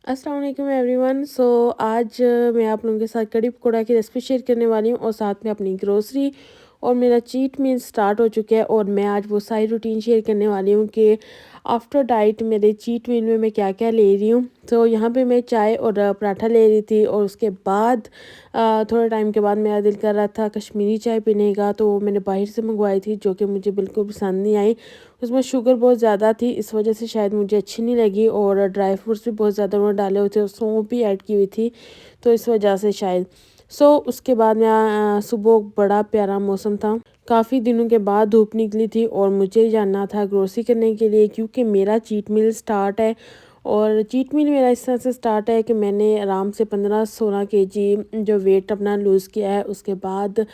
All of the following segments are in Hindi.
अस्सलाम वालेकुम एवरीवन। आज मैं आप लोगों के साथ कड़ी पकौड़ा की रेसिपी शेयर करने वाली हूँ और साथ में अपनी ग्रोसरी और मेरा चीट मील स्टार्ट हो चुका है और मैं आज वो सारी रूटीन शेयर करने वाली हूँ कि आफ्टर डाइट मेरे चीट मील में मैं क्या क्या ले रही हूँ। तो यहाँ पे मैं चाय और पराठा ले रही थी और उसके बाद थोड़े टाइम के बाद मेरा दिल कर रहा था कश्मीरी चाय पीने का, तो वो मैंने बाहर से मंगवाई थी जो कि मुझे बिल्कुल पसंद नहीं आई। उसमें शुगर बहुत ज़्यादा थी, इस वजह से शायद मुझे अच्छी नहीं लगी और ड्राई फ्रूट्स भी बहुत ज़्यादा उन्होंने डाले हुए थे और सौंफ भी ऐड की हुई थी, तो इस वजह से शायद। उसके बाद मैं सुबह बड़ा प्यारा मौसम था, काफ़ी दिनों के बाद धूप निकली थी और मुझे जाना था ग्रोसरी करने के लिए क्योंकि मेरा चीट मील स्टार्ट है। और चीट मील मेरा इस तरह से स्टार्ट है कि मैंने आराम से 15-16 केजी जो वेट अपना लूज़ किया है। उसके बाद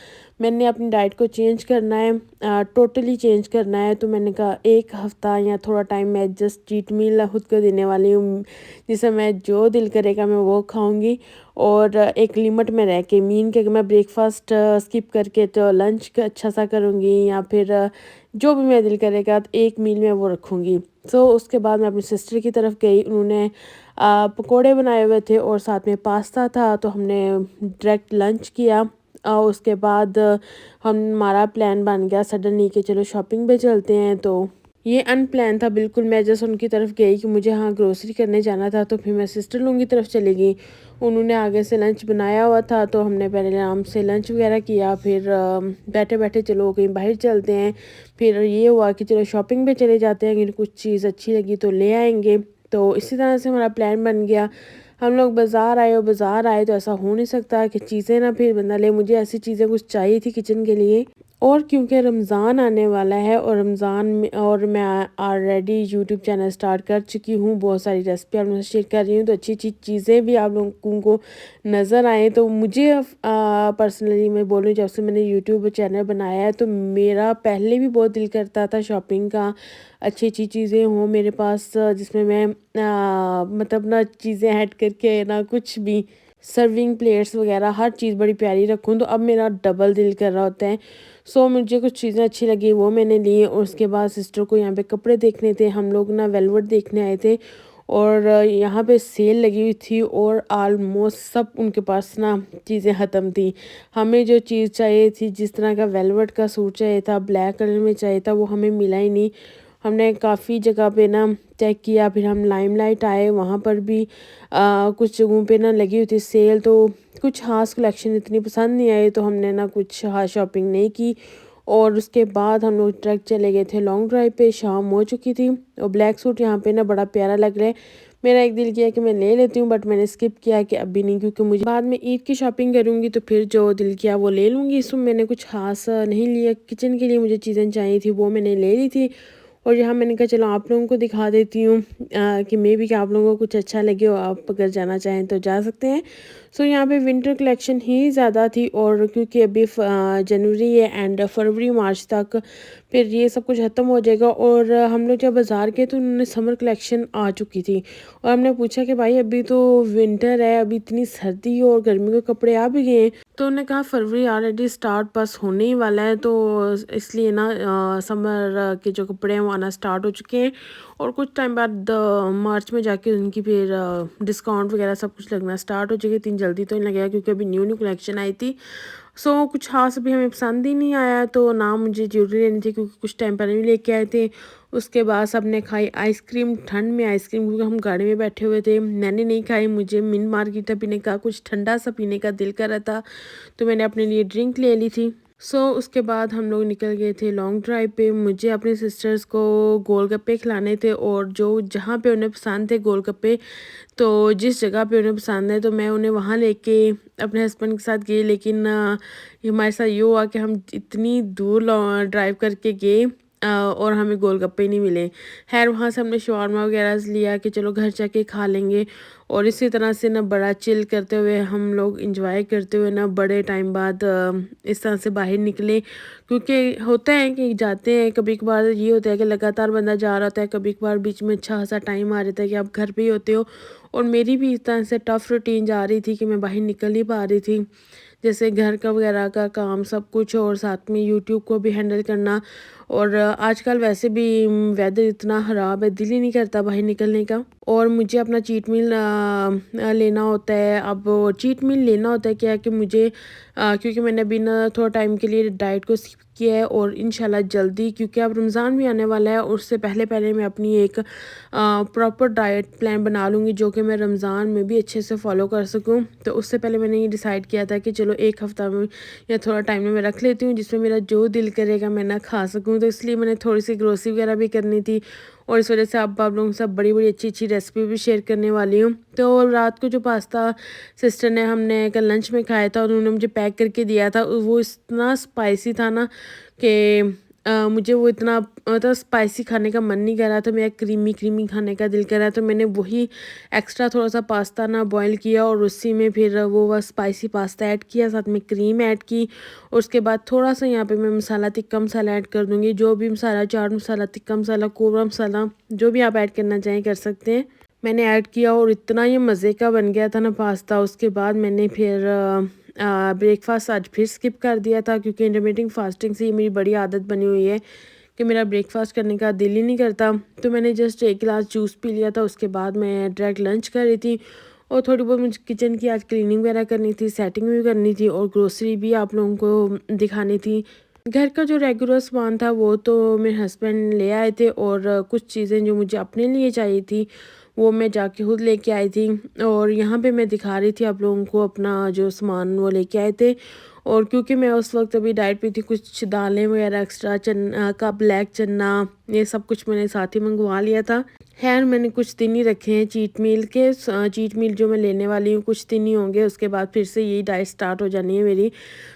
मैंने अपनी डाइट को चेंज करना है, टोटली चेंज करना है। तो मैंने कहा एक हफ़्ता या थोड़ा टाइम मैं जस्ट चीट मील खुद को देने वाली हूँ, जिससे मैं जो दिल करेगा मैं वो खाऊंगी और एक लिमिट में रह के, मीन के मैं ब्रेकफास्ट स्किप करके तो लंच का अच्छा सा करूँगी या फिर जो भी मेरा दिल करेगा तो एक मील में वो रखूँगी। उसके बाद मैं अपनी सिस्टर की तरफ गई, उन्होंने पकोड़े बनाए हुए थे और साथ में पास्ता था, तो हमने डायरेक्ट लंच किया। उसके बाद हमारा प्लान बन गया सडनली कि चलो शॉपिंग पे चलते हैं। तो ये अनप्लान था बिल्कुल, मैं जस्ट उनकी तरफ गई कि मुझे हाँ ग्रोसरी करने जाना था, तो फिर मैं सिस्टर लोगों की तरफ चली गई। उन्होंने आगे से लंच बनाया हुआ था, तो हमने पहले आराम से लंच वगैरह किया, फिर बैठे बैठे चलो कहीं बाहर चलते हैं। फिर ये हुआ कि चलो शॉपिंग पे चले जाते हैं, अगर कुछ चीज़ अच्छी लगी तो ले आएंगे। तो इसी तरह से हमारा प्लान बन गया। हम लोग बाज़ार आए और बाज़ार आए तो ऐसा हो नहीं सकता कि चीज़ें ना फिर बंदा ले, मुझे ऐसी चीज़ें कुछ चाहिए थी किचन के लिए। और क्योंकि रमज़ान आने वाला है और रमज़ान में और मैं ऑलरेडी यूट्यूब चैनल स्टार्ट कर चुकी हूँ, बहुत सारी रेसिपी आप लोगों से शेयर कर रही हूँ, तो अच्छी अच्छी चीज़ें भी आप लोगों को नज़र आए। तो मुझे पर्सनली मैं बोल रही हूँ, जब से मैंने यूट्यूब चैनल बनाया है तो मेरा पहले भी बहुत दिल करता था शॉपिंग का, अच्छी अच्छी चीज़ें हों मेरे पास जिसमें मैं मतलब ना चीज़ें ऐड करके ना कुछ भी सर्विंग प्लेट्स वगैरह हर चीज़ बड़ी प्यारी रखूँ, तो अब मेरा डबल दिल कर रहा होता है। मुझे कुछ चीज़ें अच्छी लगी वो मैंने ली और उसके बाद सिस्टर को यहाँ पे कपड़े देखने थे, हम लोग ना वेलवेट देखने आए थे और यहाँ पे सेल लगी हुई थी और ऑलमोस्ट सब उनके पास ना चीज़ें ख़त्म थी। हमें जो चीज़ चाहिए थी, जिस तरह का वेलवेट का सूट चाहिए था, ब्लैक कलर में चाहिए था, वो हमें मिला ही नहीं। हमने काफ़ी जगह पे ना चेक किया, फिर हम लाइमलाइट आए, वहाँ पर भी कुछ जगहों पे ना लगी हुई थी सेल, तो कुछ ख़ास कलेक्शन इतनी पसंद नहीं आई, तो हमने ना कुछ ख़ास शॉपिंग नहीं की। और उसके बाद हम लोग डायरेक्ट चले गए थे लॉन्ग ड्राइव पे, शाम हो चुकी थी और ब्लैक सूट यहाँ पे ना बड़ा प्यारा लग रहा है। मेरा एक दिल किया कि मैं ले लेती हूँ, बट मैंने स्किप किया कि अभी नहीं, क्योंकि मुझे बाद में ईद की शॉपिंग करूँगी तो फिर जो दिल किया वो ले लूँगी। इसमें मैंने कुछ ख़ास नहीं लिया, किचन के लिए मुझे चीज़ें चाहिए थी वो मैंने ले ली थी। और यहाँ मैंने कहा चलो आप लोगों को दिखा देती हूँ कि मे बी कि आप लोगों को कुछ अच्छा लगे और आप अगर जाना चाहें तो जा सकते हैं। यहाँ पे विंटर कलेक्शन ही ज़्यादा थी और क्योंकि अभी जनवरी है एंड फरवरी मार्च तक फिर ये सब कुछ ख़त्म हो जाएगा। और हम लोग जब बाज़ार गए तो उन्होंने समर कलेक्शन आ चुकी थी और हमने पूछा कि भाई अभी तो विंटर है, अभी इतनी सर्दी और गर्मी के कपड़े आ भी गए हैं, तो उन्होंने कहा फरवरी ऑलरेडी स्टार्ट बस होने ही वाला है, तो इसलिए ना समर के जो कपड़े हैं वो आना स्टार्ट हो चुके हैं और कुछ टाइम बाद मार्च में जाके उनकी फिर डिस्काउंट वगैरह सब कुछ लगना स्टार्ट हो जाएगी। इतनी जल्दी तो नहीं लगेगा क्योंकि अभी न्यू न्यू कलेक्शन आई थी। कुछ खास अभी हमें पसंद ही नहीं आया, तो ना मुझे ज्वेलरी लेनी थी क्योंकि कुछ टाइम पहले भी लेके आए थे। उसके बाद सबने खाई आइसक्रीम, ठंड में आइसक्रीम, क्योंकि हम गाड़ी में बैठे हुए थे। मैंने नहीं खाई, मुझे मिन मार्गरीटा पीने का, कुछ ठंडा सा पीने का दिल कर रहा था, तो मैंने अपने लिए ड्रिंक ले ली थी। उसके बाद हम लोग निकल गए थे लॉन्ग ड्राइव पे। मुझे अपने सिस्टर्स को गोलगप्पे खिलाने थे और जो जहाँ पे उन्हें पसंद थे गोलगप्पे, तो जिस जगह पे उन्हें पसंद है तो मैं उन्हें वहाँ लेके अपने हस्बैंड के साथ गई। लेकिन ये हमारे साथ ये हुआ कि हम इतनी दूर ड्राइव करके गए और हमें गोलगप्पे नहीं मिले। खैर वहाँ से हमने शवारमा वगैरह लिया कि चलो घर जाके खा लेंगे। और इसी तरह से ना बड़ा चिल करते हुए हम लोग इंजॉय करते हुए ना बड़े टाइम बाद इस तरह से बाहर निकले, क्योंकि होता है कि जाते हैं कभी कभार, ये होता है कि लगातार बंदा जा रहा होता है, कभी कभार बीच में अच्छा खासा टाइम आ जाता है कि आप घर पे ही होते हो। और मेरी भी इस तरह से टफ़ रूटीन जा रही थी कि मैं बाहर निकल नहीं पा रही थी, जैसे घर का वगैरह का काम सब कुछ और साथ में यूट्यूब को भी हैंडल करना। और आजकल वैसे भी वेदर इतना ख़राब है, दिल ही नहीं करता बाहर निकलने का। और मुझे अपना चीट मील लेना होता है। अब चीट मील लेना होता है क्या है कि मुझे क्योंकि मैंने अभी ना थोड़ा टाइम के लिए डाइट को स्किप किया है और इंशाल्लाह जल्दी, क्योंकि अब रमज़ान भी आने वाला है, उससे पहले पहले मैं अपनी एक प्रॉपर डाइट प्लान बना लूँगी जो कि मैं रमज़ान में भी अच्छे से फॉलो कर सकूँ। तो उससे पहले मैंने ये डिसाइड किया था कि चलो एक हफ़्ता में या थोड़ा टाइम में मैं रख लेती हूँ जिसमें मेरा जो दिल करेगा मैं ना खा सकूँ। तो इसलिए मैंने थोड़ी सी ग्रोसरी वगैरह भी करनी थी और इस वजह से अब आप लोगों के साथ बड़ी बड़ी अच्छी अच्छी रेसिपी भी शेयर करने वाली हूँ। तो रात को जो पास्ता सिस्टर ने हमने कल लंच में खाया था, उन्होंने मुझे पैक करके दिया था, वो इतना स्पाइसी था ना कि मुझे वो इतना मतलब स्पाइसी खाने का मन नहीं कर रहा था, मेरा क्रीमी क्रीमी खाने का दिल कर रहा था। तो मैंने वही एक्स्ट्रा थोड़ा सा पास्ता ना बॉईल किया और उसी में फिर वो स्पाइसी पास्ता ऐड किया, साथ में क्रीम ऐड की और उसके बाद थोड़ा सा यहाँ पे मैं मसाला तिक्का मसाला ऐड कर दूँगी। जो भी मसाला, चाट मसाला, तिक्का मसाला, कोबरा मसाला, जो भी आप ऐड करना चाहें कर सकते हैं। मैंने ऐड किया और इतना ये मज़े का बन गया था ना पास्ता। उसके बाद मैंने फिर ब्रेकफास्ट आज फिर स्किप कर दिया था क्योंकि इंटरमिटेंट फास्टिंग से ये मेरी बड़ी आदत बनी हुई है कि मेरा ब्रेकफास्ट करने का दिल ही नहीं करता। तो मैंने जस्ट एक गिलास जूस पी लिया था, उसके बाद मैं डायरेक्ट लंच कर रही थी और थोड़ी बहुत मुझे किचन की आज क्लीनिंग वगैरह करनी थी, सेटिंग भी करनी थी और ग्रोसरी भी आप लोगों को दिखानी थी। घर का जो रेगुलर सामान था वो तो मेरे हस्बैंड ले आए थे और कुछ चीज़ें जो मुझे अपने लिए चाहिए थी वो मैं जाके खुद लेके आई थी। और यहाँ पे मैं दिखा रही थी आप लोगों को अपना जो सामान वो लेके आए थे। और क्योंकि मैं उस वक्त अभी डाइट पे थी, कुछ दालें वगैरह एक्स्ट्रा, चना का ब्लैक चना, ये सब कुछ मैंने साथ ही मंगवा लिया था। खैर मैंने कुछ दिन ही रखे हैं चीट मील के। चीट मील जो मैं लेने वाली हूँ कुछ दिन ही होंगे, उसके बाद फिर से यही डाइट स्टार्ट हो जानी है मेरी।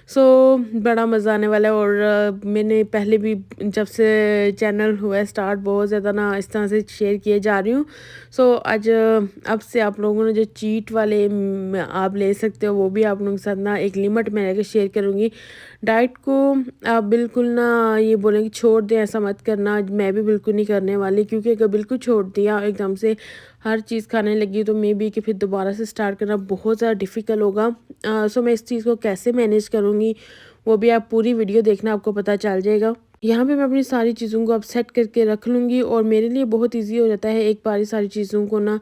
सो बड़ा मज़ा आने वाला है। और मैंने पहले भी जब से चैनल हुआ है स्टार्ट बहुत ज़्यादा ना इस तरह से शेयर किए जा रही हूँ। सो आज अब से आप लोगों ने जो चीट वाले आप ले सकते हो वो भी आप लोगों के साथ ना एक लिमिट में रहकर शेयर करूँगी। डाइट को आप बिल्कुल ना ये बोलेंगे छोड़ दें, ऐसा मत करना, मैं भी बिल्कुल नहीं करने वाली, क्योंकि अगर बिल्कुल छोड़ दिया एकदम से हर चीज़ खाने लगी तो मे बी कि फिर दोबारा से स्टार्ट करना बहुत ज़्यादा डिफ़िकल्ट होगा। सो मैं इस चीज़ को कैसे मैनेज करूँगी वो भी आप पूरी वीडियो देखना, आपको पता चल जाएगा। यहाँ पे मैं अपनी सारी चीज़ों को अब सेट करके रख लूँगी और मेरे लिए बहुत ईज़ी हो जाता है, एक बार ही सारी चीज़ों को ना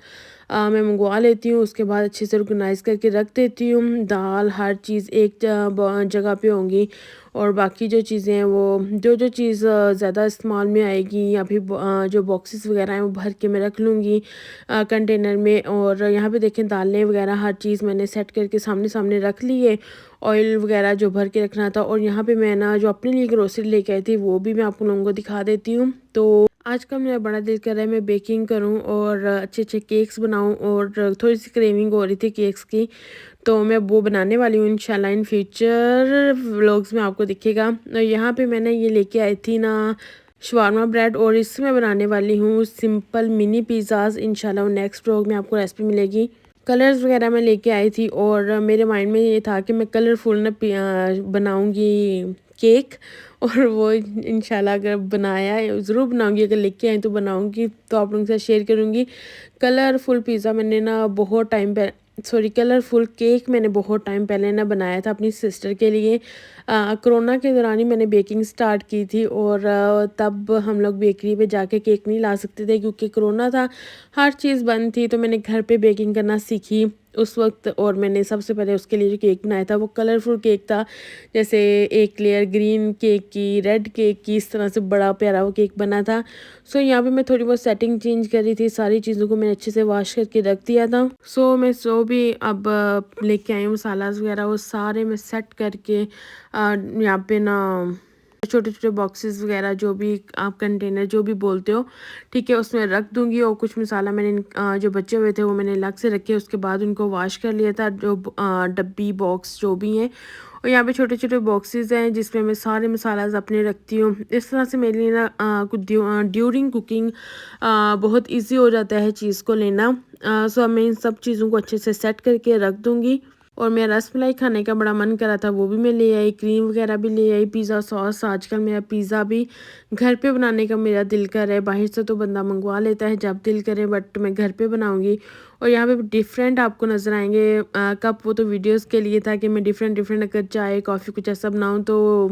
मैं मंगवा लेती हूँ, उसके बाद अच्छे से ऑर्गेनाइज़ करके रख देती हूँ। दाल हर चीज़ एक जगह पे होंगी और बाकी जो चीज़ें हैं वो जो चीज़ ज़्यादा इस्तेमाल में आएगी या फिर जो बॉक्सेस वगैरह हैं वो भर के मैं रख लूँगी कंटेनर में। और यहाँ पे देखें दालें वगैरह हर चीज़ मैंने सेट करके सामने सामने रख ली है, ऑयल वगैरह जो भर के रखना था। और यहाँ पे मैं ना जो अपने लिए ग्रोसरी लेके आई थी वो भी मैं आप लोगों को दिखा देती हूँ। तो आज का मेरा बड़ा दिल कर रहा है मैं बेकिंग करूँ और अच्छे अच्छे केक्स बनाऊँ और थोड़ी सी क्रेविंग हो रही थी केक्स की, तो मैं वो बनाने वाली हूँ इंशाल्लाह। इन फ्यूचर व्लॉग्स में आपको दिखेगा। और यहाँ पे मैंने ये लेके आई थी ना शवारमा ब्रेड और इसमें बनाने वाली हूँ सिंपल मिनी पिज़्ज़ाज़। इंशाल्लाह नेक्स्ट व्लॉग में आपको रेसिपी मिलेगी। कलर्स वगैरह मैं लेके आई थी और मेरे माइंड में ये था कि मैं कलरफुल ना बनाऊंगी केक और वो इंशाल्लाह अगर बनाया ज़रूर बनाऊंगी, अगर लेके आई तो बनाऊंगी तो आप लोगों के साथ शेयर करूंगी। कलरफुल पिज़्ज़ा मैंने ना बहुत टाइम पे कलरफुल केक मैंने बहुत टाइम पहले ना बनाया था अपनी सिस्टर के लिए। कोरोना के दौरान ही मैंने बेकिंग स्टार्ट की थी और तब हम लोग बेकरी पे जाके केक नहीं ला सकते थे क्योंकि कोरोना था, हर चीज़ बंद थी। तो मैंने घर पे बेकिंग करना सीखी उस वक्त और मैंने सबसे पहले उसके लिए जो केक बनाया था वो कलरफुल केक था, जैसे एक लेयर ग्रीन केक की, रेड केक की, इस तरह से बड़ा प्यारा वो केक बना था। सो यहाँ पे मैं थोड़ी बहुत सेटिंग चेंज करी थी, सारी चीज़ों को मैंने अच्छे से वॉश करके रख दिया था। सो मैं भी अब लेके आई हूँ मसालाज वगैरह, वो सारे मैं सेट करके यहाँ पे ना छोटे छोटे बॉक्सेस वगैरह जो भी आप कंटेनर जो भी बोलते हो, ठीक है, उसमें रख दूंगी। और कुछ मसाला मैंने जो बचे हुए थे वो मैंने अलग से रखे, उसके बाद उनको वॉश कर लिया था, जो डब्बी बॉक्स जो भी हैं। और यहाँ पे छोटे छोटे बॉक्सेस हैं जिसमें मैं सारे मसालाज अपने रखती हूँ। इस तरह से मेरे लिए ना ड्यूरिंग कुकिंग बहुत ईजी हो जाता है चीज़ को लेना। सो मैं इन सब चीज़ों को अच्छे से सेट करके रख दूँगी। और मेरा रसमलाई खाने का बड़ा मन करा था, वो भी मैं ले आई, क्रीम वगैरह भी ले आई, पिज़्ज़ा सॉस। आजकल मेरा पिज़्ज़ा भी घर पे बनाने का मेरा दिल कर रहा है, बाहर से तो बंदा मंगवा लेता है जब दिल करे, बट मैं घर पे बनाऊंगी। और यहाँ पे डिफरेंट आपको नज़र आएंगे कप, वो तो वीडियोस के लिए था कि मैं डिफरेंट डिफरेंट अगर चाय कॉफ़ी कुछ ऐसा बनाऊँ तो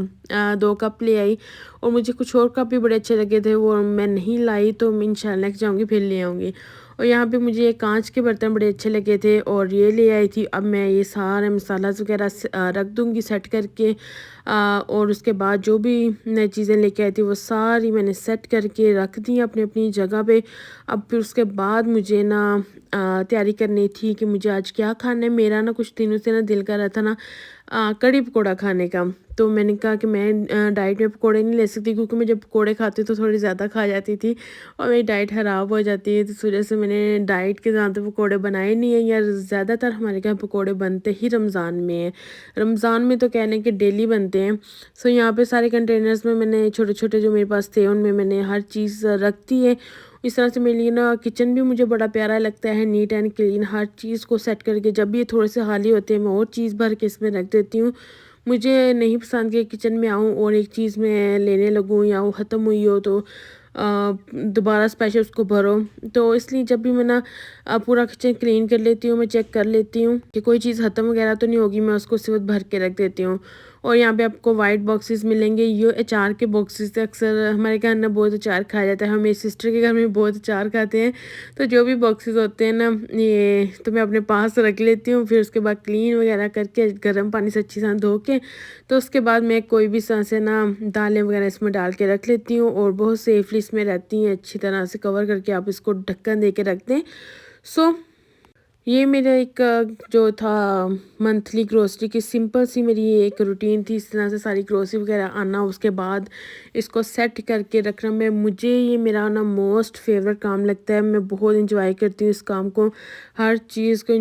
2 कप ले आई और मुझे कुछ और कप भी बड़े अच्छे लगे थे, वो मैं नहीं लाई, तो मैं इंशाल्लाह नेक्स्ट जाऊँगी फिर ले आऊँगी। और यहाँ पे मुझे कांच के बर्तन बड़े अच्छे लगे थे और ये ले आई थी। अब मैं ये सारे मसाला वगैरह रख दूँगी सेट करके। और उसके बाद जो भी नई चीज़ें लेके आई थी वो सारी मैंने सेट करके रख दी अपनी अपनी जगह पे। अब फिर उसके बाद मुझे ना तैयारी करनी थी कि मुझे आज क्या खाना है। मेरा ना कुछ दिनों से ना दिल कर रहा था ना कड़ी पकौड़ा खाने का। तो मैंने कहा कि मैं डाइट में पकोड़े नहीं ले सकती, क्योंकि मैं जब पकोड़े खाती हूँ तो थोड़ी ज़्यादा खा जाती थी और मेरी डाइट ख़राब हो जाती है। तो इस वजह से मैंने डाइट के ज़्यादा पकोड़े बनाए नहीं हैं, या ज़्यादातर हमारे यहाँ पकोड़े बनते ही रमज़ान में हैं। रमज़ान में तो कह लें कि डेली बनते हैं। सो यहाँ पे सारे कंटेनर्स में मैंने छोटे छोटे जो मेरे पास थे उनमें मैंने हर चीज़ रख दी है। इस तरह से मेरे लिए ना किचन भी मुझे बड़ा प्यारा लगता है, नीट एंड क्लीन हर चीज़ को सेट करके। जब भी ये थोड़े से खाली होते हैं मैं और चीज़ भर के इसमें रख देती हूँ। मुझे नहीं पसंद कि किचन में आऊँ और एक चीज़ मैं लेने लगूँ या वो ख़त्म हुई हो तो दोबारा स्पेशल उसको भरो। तो इसलिए जब भी मैं ना पूरा किचन क्लीन कर लेती हूँ, मैं चेक कर लेती हूँ कि कोई चीज़ ख़त्म वगैरह तो नहीं होगी, मैं उसको सिर्फ भर के रख देती हूँ। और यहाँ पे आपको वाइट बॉक्सेस मिलेंगे, ये अचार के बॉक्सेस थे। अक्सर हमारे घर ना बहुत अचार खाया जाता है, हम मेरी सिस्टर के घर में बहुत अचार खाते हैं। तो जो भी बॉक्सेस होते हैं ना ये तो मैं अपने पास रख लेती हूँ। फिर उसके बाद क्लीन वगैरह करके गर्म पानी से अच्छी तरह धो के तो उसके बाद मैं कोई भी तरह से ना दालें वगैरह इसमें डाल के रख लेती हूँ और बहुत सेफली इसमें रहती हैं। अच्छी तरह से कवर करके आप इसको ढक्कन दे के रख दें। सो ये मेरा एक जो था मंथली ग्रोसरी की सिंपल सी मेरी ये एक रूटीन थी। इस तरह से सारी ग्रोसरी वगैरह आना, उसके बाद इसको सेट करके रखना, मैं मुझे ये मेरा ना मोस्ट फेवरेट काम लगता है। मैं बहुत इंजॉय करती हूँ इस काम को, हर चीज़ को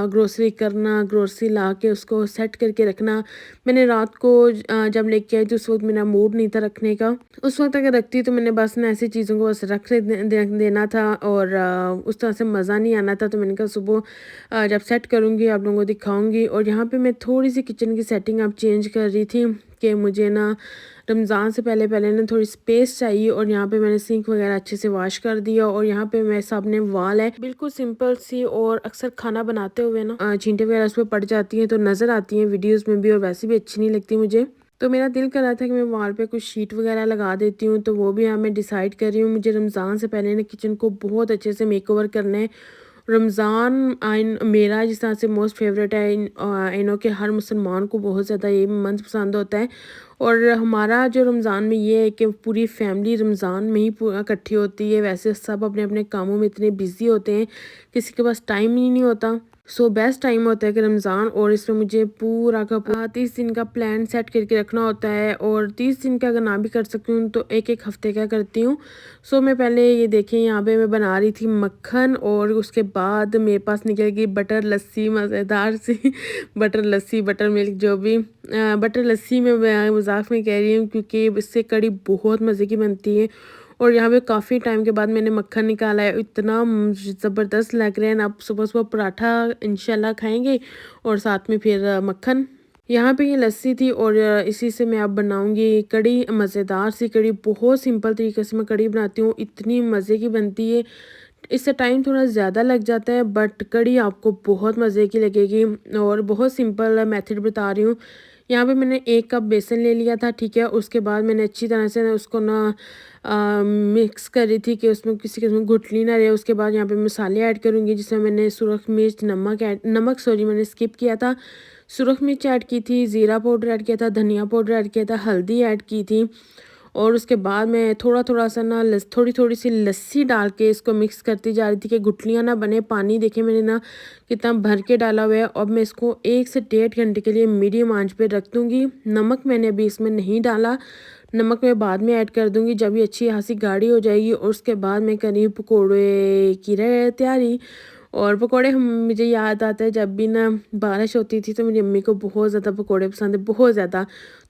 ग्रोसरी करना, ग्रोसरी ला के उसको सेट करके रखना। मैंने रात को जब लेके आई थी उस वक्त मेरा मूड नहीं था रखने का। उस वक्त अगर रखती तो मैंने बस ना ऐसी चीज़ों को बस देना था और उस तरह से मज़ा नहीं आना था। तो मैंने कहा सुबह जब सेट करूँगी आप लोगों को दिखाऊँगी। और यहाँ पे मैं थोड़ी सी किचन की सेटिंग अब चेंज कर रही थी कि मुझे ना रमज़ान से पहले पहले ना थोड़ी स्पेस चाहिए। और यहाँ पे मैंने सिंक वगैरह अच्छे से वॉश कर दिया। और यहाँ पे मेरे सामने वॉल है बिल्कुल सिंपल सी, और अक्सर खाना बनाते हुए ना छींटे वगैरह उस पर पड़ जाती हैं तो नज़र आती हैं वीडियोज़ में भी, और वैसे भी अच्छी नहीं लगती मुझे। तो मेरा दिल कर रहा था कि मैं वॉल पे कुछ शीट वगैरह लगा देती हूँ, तो वो भी मैं डिसाइड कर रही हूँ। मुझे रमज़ान से पहले ना किचन को बहुत अच्छे से मेकओवर करना है। रमज़ान आइन मेरा जिस तरह से मोस्ट फेवरेट है, आई नो कि हर मुसलमान को बहुत ज़्यादा ये मंथ पसंद होता है। और हमारा जो रमज़ान में ये है कि पूरी फैमिली रमज़ान में ही इकट्ठी होती है। वैसे सब अपने अपने कामों में इतने बिजी होते हैं, किसी के पास टाइम ही नहीं होता। सो बेस्ट टाइम होता है कि रमज़ान, और इसमें मुझे पूरा का पूरा 30 दिन का प्लान सेट करके रखना होता है। और 30 दिन का अगर ना भी कर सकती हूँ तो एक एक हफ्ते का करती हूँ। सो मैं पहले ये देखें यहाँ पे मैं बना रही थी मक्खन, और उसके बाद मेरे पास निकल गई बटर लस्सी मज़ेदार सी बटर लस्सी, बटर मिल्क जो भी। बटर लस्सी में मैं मजाक में कह रही हूँ क्योंकि इससे कड़ी बहुत मज़े की बनती है। और यहाँ पे काफ़ी टाइम के बाद मैंने मक्खन निकाला है, इतना ज़बरदस्त लग रहा है ना। आप सुबह सुबह पराठा इंशाल्लाह खाएंगे और साथ में फिर मक्खन। यहाँ पे ये लस्सी थी और इसी से मैं अब बनाऊंगी कड़ी, मज़ेदार सी कड़ी। बहुत सिंपल तरीके से मैं कड़ी बनाती हूँ, इतनी मज़े की बनती है। इससे टाइम थोड़ा ज़्यादा लग जाता है बट कड़ी आपको बहुत मज़े की लगेगी। और बहुत सिंपल मेथड बता रही हूँ। यहाँ पे मैंने 1 कप बेसन ले लिया था, ठीक है। उसके बाद मैंने अच्छी तरह से उसको ना मिक्स कर रही थी कि उसमें किसी किस्म की गुठली ना रहे। उसके बाद यहाँ पे मसाले ऐड करूँगी, जिसमें मैंने सुरख मिर्च, नमक सॉरी मैंने स्किप किया था। सुरख मिर्च ऐड की थी, ज़ीरा पाउडर ऐड किया था, धनिया पाउडर ऐड किया था, हल्दी ऐड की थी। और उसके बाद मैं थोड़ा थोड़ा सा ना थोड़ी थोड़ी सी लस्सी डाल के इसको मिक्स करती जा रही थी कि गुठलियाँ ना बने। पानी देखे मैंने ना कितना भर के डाला हुआ है। अब मैं इसको 1 से 1.5 घंटे के लिए मीडियम आंच पे रख दूँगी। नमक मैंने अभी इसमें नहीं डाला, नमक मैं बाद में ऐड कर दूँगी जब ये अच्छी खासी गाढ़ी हो जाएगी। और उसके बाद मैं करी पकौड़े की तैयारी। और पकोड़े हम मुझे याद आता है जब भी ना बारिश होती थी तो मेरी अम्मी को बहुत ज़्यादा पकोड़े पसंद है, बहुत ज़्यादा।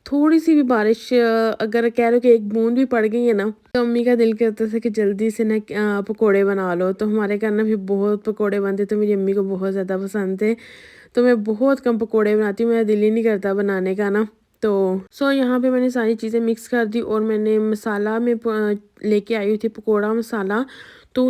थोड़ी सी भी बारिश अगर कह रहे हो कि एक बूंद भी पड़ गई है ना तो अम्मी का दिल करता था कि जल्दी से ना पकोड़े बना लो। तो हमारे घर ना भी बहुत पकोड़े बनते तो मेरी अम्मी को बहुत ज़्यादा पसंद थे। तो मैं बहुत कम पकोड़े बनाती हूँ, मेरा दिल ही नहीं करता बनाने का ना। तो यहाँ पे मैंने सारी चीज़ें मिक्स कर दी और मैंने मसाला में लेके आई हुई थी पकोड़ा मसाला। तो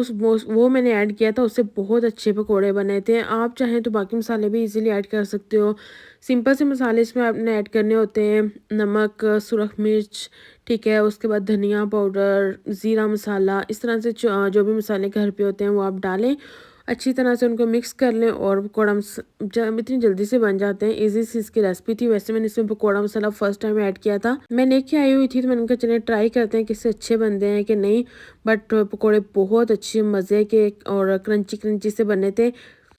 वो मैंने ऐड किया था, उससे बहुत अच्छे पकोड़े बने थे। आप चाहें तो बाकी मसाले भी इजीली ऐड कर सकते हो। सिंपल से मसाले इसमें आपने ऐड करने होते हैं, नमक, सुरख मिर्च, ठीक है, उसके बाद धनिया पाउडर, ज़ीरा मसाला, इस तरह से जो भी मसाले घर पे होते हैं वो आप डालें, अच्छी तरह से उनको मिक्स कर लें और पकौड़ा इतनी जल्दी से बन जाते हैं। इजी सी इसकी रेसिपी थी। वैसे मैंने इसमें पकौड़ा मसाला फर्स्ट टाइम ऐड किया था, मैं लेके आई हुई थी, तो मैंने कहा चलिए ट्राई करते हैं किससे अच्छे बनते हैं कि नहीं। बट पकौड़े बहुत अच्छे मज़े के और क्रंची क्रंची से बने थे।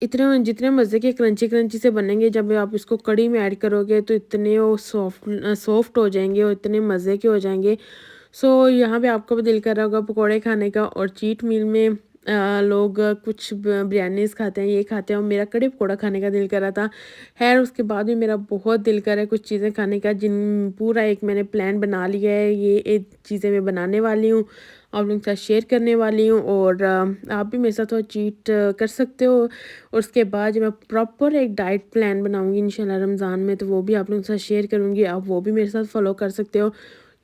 इतने जितने मज़े के क्रंची क्रंची से बनेंगे, जब आप इसको कड़ी में ऐड करोगे तो इतने वो सॉफ्ट हो जाएंगे और इतने मज़े के हो जाएंगे। सो यहाँ पे आपका भी दिल कर रहा होगा पकौड़े खाने का। और चीट मील में लोग कुछ बिरयानीज खाते हैं, ये खाते हैं, और मेरा कड़ी पकौड़ा खाने का दिल कर रहा था। खैर उसके बाद भी मेरा बहुत दिल कर रहा है कुछ चीज़ें खाने का, जिन पूरा एक मैंने प्लान बना लिया है। ये एक चीज़ें मैं बनाने वाली हूँ, आप लोगों के साथ शेयर करने वाली हूँ, और आप भी मेरे साथ थोड़ा चीट कर सकते हो। और उसके बाद जब मैं प्रॉपर एक डाइट प्लान बनाऊँगी इंशाल्लाह रमज़ान में, तो वो भी आप लोगों के साथ शेयर करूँगी, आप वो भी मेरे साथ फॉलो कर सकते हो।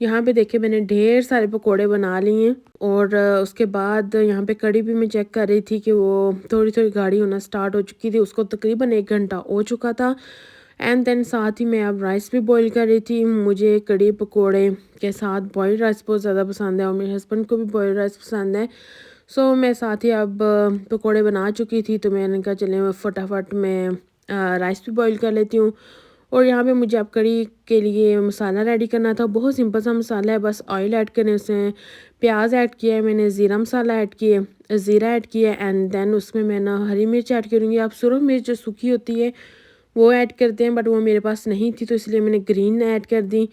यहाँ पे देखिए मैंने ढेर सारे पकोड़े बना लिए हैं। और उसके बाद यहाँ पे कड़ी भी मैं चेक कर रही थी कि वो थोड़ी थोड़ी गाढ़ी होना स्टार्ट हो चुकी थी, उसको तकरीबन 1 घंटा हो चुका था। एंड देन साथ ही मैं अब राइस भी बॉईल कर रही थी। मुझे कड़ी पकोड़े के साथ बॉइल्ड राइस बहुत ज़्यादा पसंद है और मेरे हस्बैंड को भी बॉइल्ड राइस पसंद है। सो मैं साथ ही अब पकोड़े बना चुकी थी, तो मैंने कहा चले फटाफट मैं राइस भी बॉईल कर लेती हूँ। और यहाँ पे मुझे अब कड़ी के लिए मसाला रेडी करना था। बहुत सिंपल सा मसाला है, बस ऑयल ऐड करने, उसमें प्याज ऐड किया है मैंने, ज़ीरा मसाला ऐड किए, ज़ीरा ऐड किया, एंड देन उसमें मैं ना हरी मिर्च ऐड करूँगी। आप सुरख मिर्च जो सूखी होती है वो ऐड करते हैं, बट वो मेरे पास नहीं थी, तो इसलिए मैंने ग्रीन ऐड कर दी।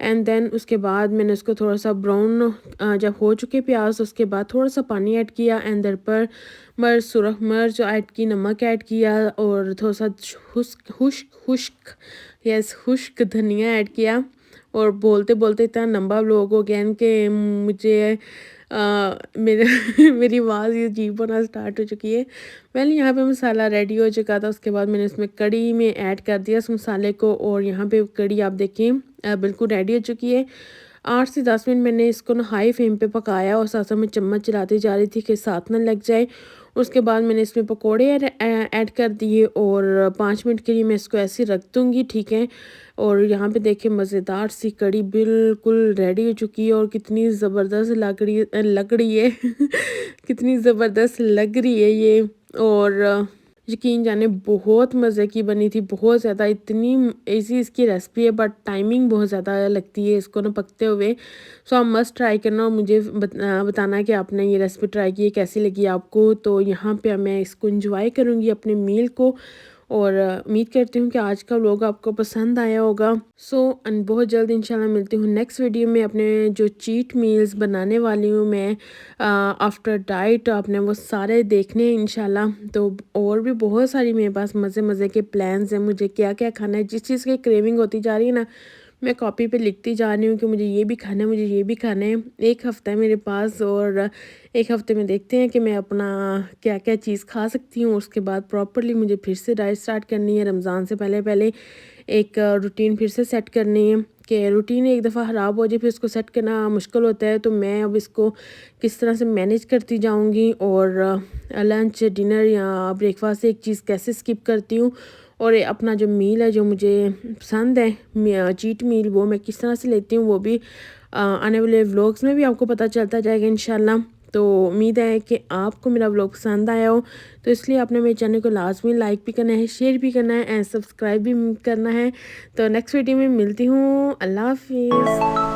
एंड देन उसके बाद मैंने उसको थोड़ा सा ब्राउन जब हो चुके प्याज, उसके बाद थोड़ा सा पानी ऐड किया, एंड दर पर मर्च, सुरख मिर्च ऐड की, नमक ऐड किया, और थोड़ा सा खुश्क यस खुश्क धनिया ऐड किया। और बोलते बोलते इतना लंबा व्लॉग हो गया कि मुझे मेरे मेरी आवाज़ ये अजीब होना स्टार्ट हो चुकी है। वेल यहाँ पे मसाला रेडी हो चुका था, उसके बाद मैंने इसमें कड़ी में ऐड कर दिया उस मसाले को, और यहाँ पे कड़ी आप देखें बिल्कुल रेडी हो चुकी है। 8 से 10 मिनट मैंने इसको ना हाई फ्लेम पे पकाया, और साथ साथ में चम्मच चलाती जा रही थी कि साथ ना लग जाए। उसके बाद मैंने इसमें पकोड़े ऐड कर दिए, और 5 मिनट के लिए मैं इसको ऐसे रख दूँगी, ठीक है। और यहाँ पे देखिए मज़ेदार सी कड़ी बिल्कुल रेडी हो चुकी है, और कितनी ज़बरदस्त लग रही है कितनी ज़बरदस्त लग रही है ये। और यकीन जाने बहुत मज़े की बनी थी, बहुत ज़्यादा। इतनी ईज़ी इसकी रेसिपी है, बट टाइमिंग बहुत ज़्यादा लगती है इसको ना पकते हुए। सो आप मस्ट ट्राई करना, और मुझे बताना कि आपने ये रेसिपी ट्राई की है, कैसी लगी आपको। तो यहाँ पे मैं इसको इंजॉय करूँगी अपने मील को, और उम्मीद करती हूँ कि आज का व्लॉग आपको पसंद आया होगा। सो बहुत जल्द इंशाल्लाह मिलती हूँ नेक्स्ट वीडियो में। अपने जो चीट मील्स बनाने वाली हूँ मैं आफ्टर डाइट, आपने वो सारे देखने हैं इंशाल्लाह। तो और भी बहुत सारी मेरे पास मज़े मज़े के प्लान्स हैं, मुझे क्या क्या खाना है, जिस चीज़ की क्रेविंग होती जा रही है ना, मैं कॉपी पे लिखती जा रही हूँ कि मुझे ये भी खाना है, मुझे ये भी खाना है। एक हफ़्ता है मेरे पास, और एक हफ़्ते में देखते हैं कि मैं अपना क्या क्या चीज़ खा सकती हूँ। उसके बाद प्रॉपरली मुझे फिर से डाइट स्टार्ट करनी है। रमज़ान से पहले पहले एक रूटीन फिर से सेट करनी है, कि रूटीन एक दफ़ा ख़राब हो जाए फिर उसको सेट करना मुश्किल होता है। तो मैं अब इसको किस तरह से मैनेज करती जाऊँगी, और लंच, डिनर या ब्रेकफास्ट एक चीज़ कैसे स्किप करती हूँ, और अपना जो मील है जो मुझे पसंद है चीट मील, वो मैं किस तरह से लेती हूँ, वो भी आने वाले व्लॉग्स में भी आपको पता चलता जाएगा इंशाल्लाह। तो उम्मीद है कि आपको मेरा व्लॉग पसंद आया हो, तो इसलिए आपने मेरे चैनल को लाजमी लाइक भी करना है, शेयर भी करना है, एंड सब्सक्राइब भी करना है। तो नेक्स्ट वीडियो में मिलती हूँ। अल्लाह हाफिज़।